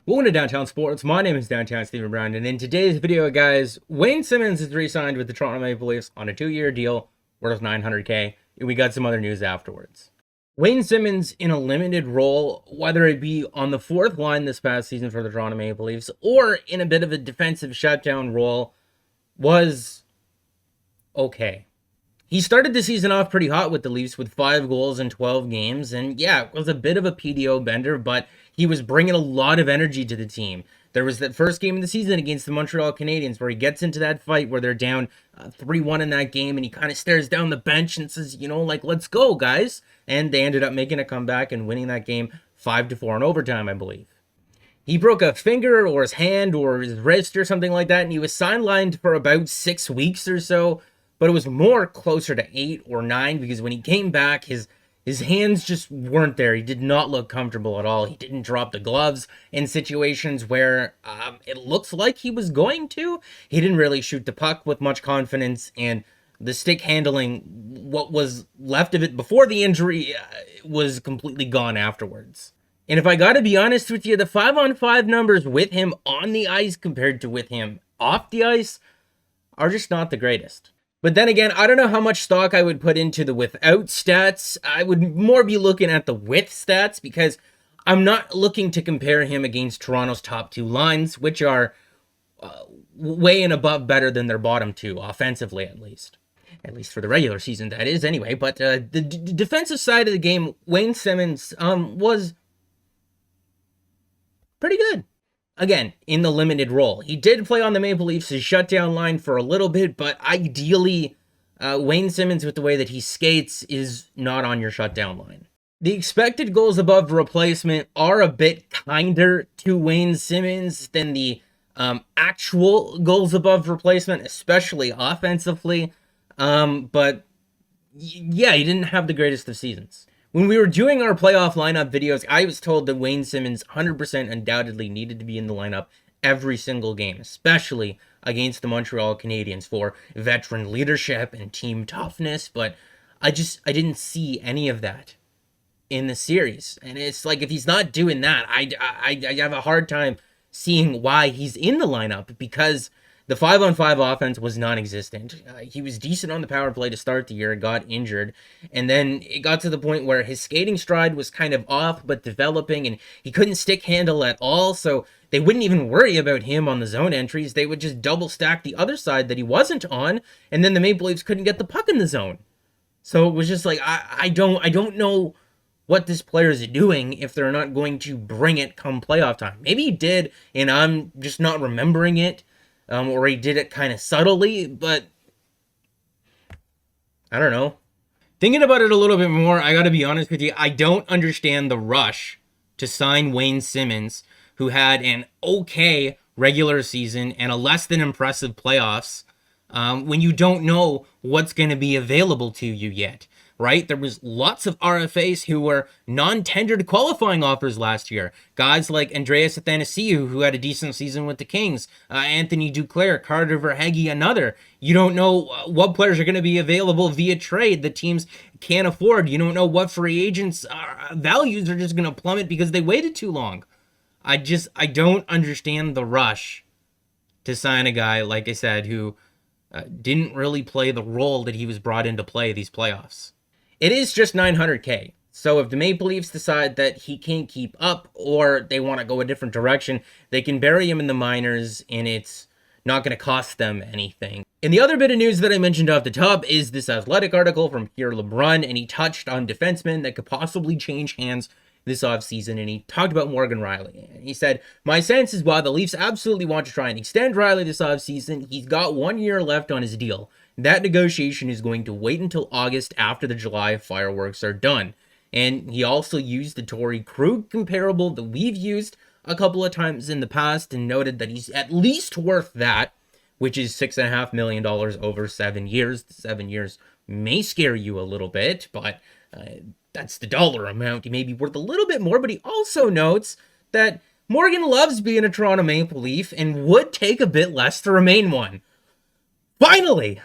Welcome to Downtown Sports. My name is Downtown Stephen Brown, and in today's video, guys, Wayne Simmonds has re-signed with the Toronto Maple Leafs on a 2-year deal worth $900K, and we got some other news afterwards. Wayne Simmonds in a limited role, whether it be on the fourth line this past season for the Toronto Maple Leafs or in a bit of a defensive shutdown role, was okay. He started the season off pretty hot with the Leafs with 5 goals in 12 games, and yeah, it was a bit of a PDO bender, but he was bringing a lot of energy to the team. There was that first game of the season against the Montreal Canadiens where he gets into that fight where they're down 3-1 in that game, and he kind of stares down the bench and says, let's go, guys. And they ended up making a comeback and winning that game 5-4 in overtime, I believe. He broke a finger or his hand or his wrist or something like that, and he was sidelined for about 6 weeks or so. But it was more closer to 8 or 9 because when he came back, his hands just weren't there. He did not look comfortable at all. He didn't drop the gloves in situations where it looks like he was going to. He didn't really shoot the puck with much confidence, and the stick handling, what was left of it before the injury, was completely gone afterwards. And if I gotta be honest with you, the 5-on-5 numbers with him on the ice compared to with him off the ice are just not the greatest. But then again, I don't know how much stock I would put into the without stats. I would more be looking at the with stats because I'm not looking to compare him against Toronto's top 2 lines, which are way and above better than their bottom 2, offensively at least. At least for the regular season, that is, anyway. But the defensive side of the game, Wayne Simmonds was pretty good. Again, in the limited role. He did play on the Maple Leafs' shutdown line for a little bit, but ideally, Wayne Simmonds, with the way that he skates, is not on your shutdown line. The expected goals above replacement are a bit kinder to Wayne Simmonds than the actual goals above replacement, especially offensively. But yeah, he didn't have the greatest of seasons. When we were doing our playoff lineup videos, I was told that Wayne Simmonds 100% undoubtedly needed to be in the lineup every single game, especially against the Montreal Canadiens for veteran leadership and team toughness, but I didn't see any of that in the series. And it's like, if he's not doing that, I have a hard time seeing why he's in the lineup, because the 5-on-5 offense was non-existent. He was decent on the power play to start the year, got injured, and then it got to the point where his skating stride was kind of off but developing, and he couldn't stick handle at all, so they wouldn't even worry about him on the zone entries. They would just double stack the other side that he wasn't on, and then the Maple Leafs couldn't get the puck in the zone. So it was just like, I don't know what this player is doing if they're not going to bring it come playoff time. Maybe he did, and I'm just not remembering it. Or he did it kind of subtly, but I don't know. Thinking about it a little bit more, I gotta be honest with you, I don't understand the rush to sign Wayne Simmonds, who had an okay regular season and a less than impressive playoffs, when you don't know what's going to be available to you yet. Right? There was lots of RFAs who were non-tendered qualifying offers last year. Guys like Andreas Athanasiou, who had a decent season with the Kings. Anthony Duclair, Carter Verhaeghe, another. You don't know what players are going to be available via trade that teams can't afford. You don't know what free agents' values are just going to plummet because they waited too long. I don't understand the rush to sign a guy, like I said, who didn't really play the role that he was brought in to play these playoffs. It is just $900K. So if the Maple Leafs decide that he can't keep up or they want to go a different direction, they can bury him in the minors and it's not going to cost them anything. And the other bit of news that I mentioned off the top is this Athletic article from Pierre LeBrun, and he touched on defensemen that could possibly change hands this offseason, and he talked about Morgan Rielly. And he said, "My sense is while the Leafs absolutely want to try and extend Rielly this offseason, he's got 1 year left on his deal. That negotiation is going to wait until August after the July fireworks are done." And he also used the Torrey Krug comparable that we've used a couple of times in the past and noted that he's at least worth that, which is $6.5 million over 7 years. The 7 years may scare you a little bit, but that's the dollar amount. He may be worth a little bit more, but he also notes that Morgan loves being a Toronto Maple Leaf and would take a bit less to remain one. Finally!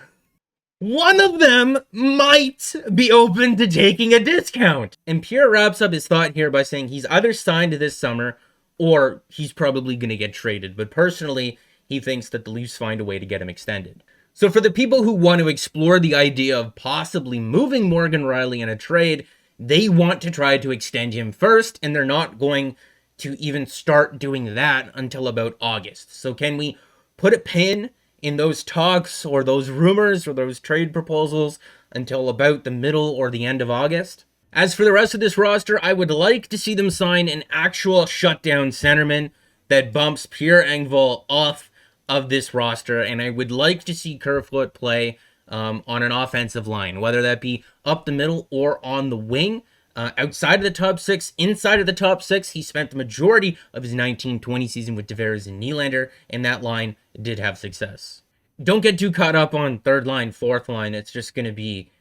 One of them might be open to taking a discount. And Pierre wraps up his thought here by saying he's either signed this summer or he's probably going to get traded. But personally, he thinks that the Leafs find a way to get him extended. So for the people who want to explore the idea of possibly moving Morgan Rielly in a trade, they want to try to extend him first, and they're not going to even start doing that until about August. So can we put a pin in those talks or those rumors or those trade proposals until about the middle or the end of August? As for the rest of this roster, I would like to see them sign an actual shutdown centerman that bumps Pierre Engvall off of this roster, and I would like to see Kerfoot play on an offensive line, whether that be up the middle or on the wing. Outside of the top six, inside of the top six, he spent the majority of his 1920 season with Tavares and Nylander, and that line did have success. Don't get too caught up on third line, fourth line. It's just going to be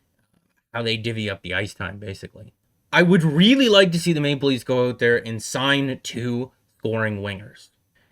how they divvy up the ice time, basically. I would really like to see the Maple Leafs go out there and sign 2 scoring wingers.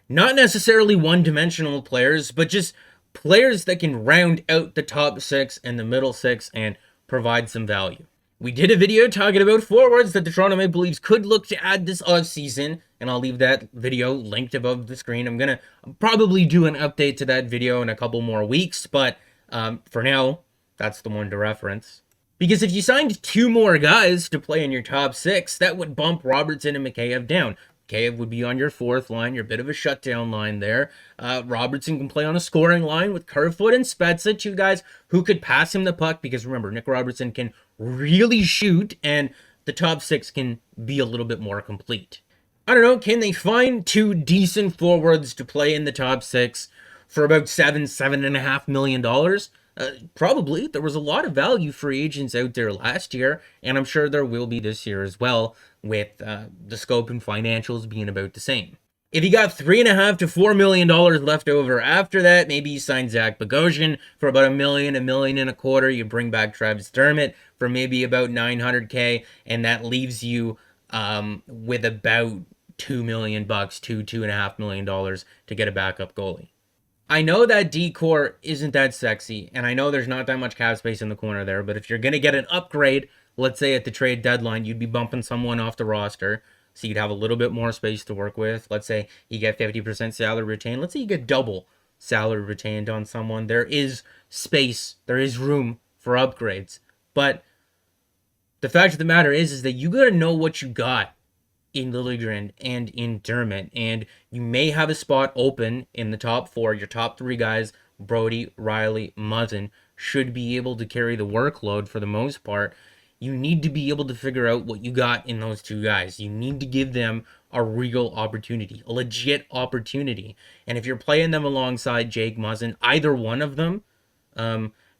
Not necessarily one-dimensional players, but just players that can round out the top 6 and the middle 6 and provide some value. We did a video talking about forwards that the Toronto Maple Leafs could look to add this offseason, and I'll leave that video linked above the screen. I'm going to probably do an update to that video in a couple more weeks, but for now, that's the one to reference. Because if you signed 2 more guys to play in your top 6, that would bump Robertson and Mikheyev down. Mikheyev would be on your 4th line, your bit of a shutdown line there. Robertson can play on a scoring line with Kerfoot and Spezza, 2 guys who could pass him the puck, because remember, Nick Robertson can really shoot, and the top 6 can be a little bit more complete. I don't know, can they find 2 decent forwards to play in the top 6 for about $7.5 million? Probably. There was a lot of value free agents out there last year, and I'm sure there will be this year as well, with the scope and financials being about the same. If you got $3.5 to $4 million left over after that, maybe you sign Zach Bogosian for about $1 million, $1.25 million. You bring back Travis Dermott for maybe about $900K, and that leaves you with about $2 million, $2.5 million to get a backup goalie. I know that D-core isn't that sexy, and I know there's not that much cap space in the corner there, but if you're going to get an upgrade, let's say at the trade deadline, you'd be bumping someone off the roster, so you'd have a little bit more space to work with. Let's say you get 50% salary retained. Let's say you get double salary retained on someone. There is space, there is room for upgrades, but the fact of the matter is that you got to know what you got in Liljegren and in Dermott, and you may have a spot open in the top 4. Your top 3 guys, Brody, Rielly, Muzzin, should be able to carry the workload for the most part. You need to be able to figure out what you got in those 2 guys. You need to give them a real opportunity, a legit opportunity. And if you're playing them alongside Jake Muzzin, either one of them,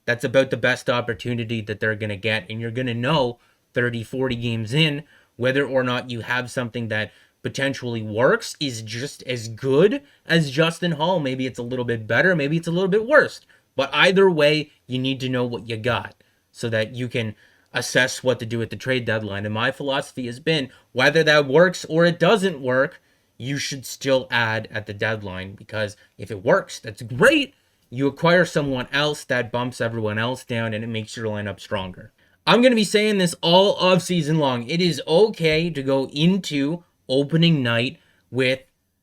that's about the best opportunity that they're going to get. And you're going to know 30, 40 games in whether or not you have something that potentially works, is just as good as Justin Hall. Maybe it's a little bit better, maybe it's a little bit worse. But either way, you need to know what you got so that you can assess what to do at the trade deadline. And my philosophy has been, whether that works or it doesn't work, you should still add at the deadline, because if it works, that's great. You acquire someone else that bumps everyone else down, and it makes your lineup stronger. I'm going to be saying this all off season long. It is okay to go into opening night with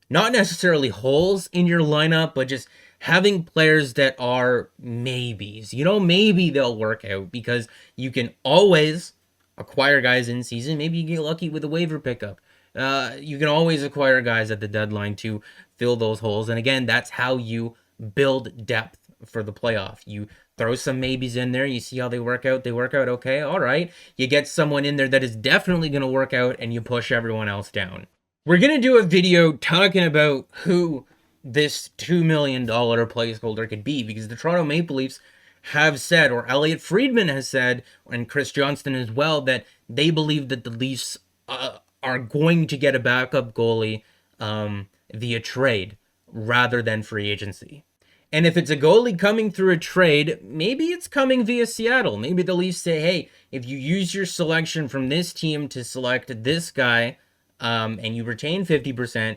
not necessarily holes in your lineup, but just having players that are maybes. Maybe they'll work out, because you can always acquire guys in season. Maybe you get lucky with a waiver pickup. You can always acquire guys at the deadline to fill those holes. And again, that's how you build depth for the playoff. You throw some maybes in there. You see how they work out. They work out okay. All right. You get someone in there that is definitely going to work out, and you push everyone else down. We're going to do a video talking about who this $2 million placeholder could be, because the Toronto Maple Leafs have said, or Elliot Friedman has said, and Chris Johnston as well, that they believe that the Leafs are going to get a backup goalie via trade rather than free agency. And if it's a goalie coming through a trade, maybe it's coming via Seattle. Maybe the Leafs say, hey, if you use your selection from this team to select this guy, and you retain 50%,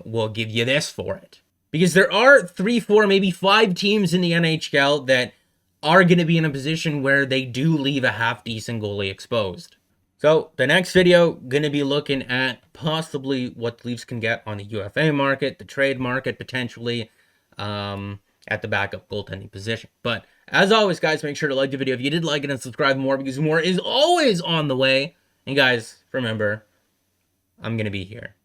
we'll give you this for it. Because there are 3, 4, maybe 5 teams in the NHL that are going to be in a position where they do leave a half-decent goalie exposed. So the next video, going to be looking at possibly what the Leafs can get on the UFA market, the trade market potentially, at the backup goaltending position. But as always, guys, make sure to like the video if you did like it and subscribe more, because more is always on the way. And guys, remember, I'm going to be here.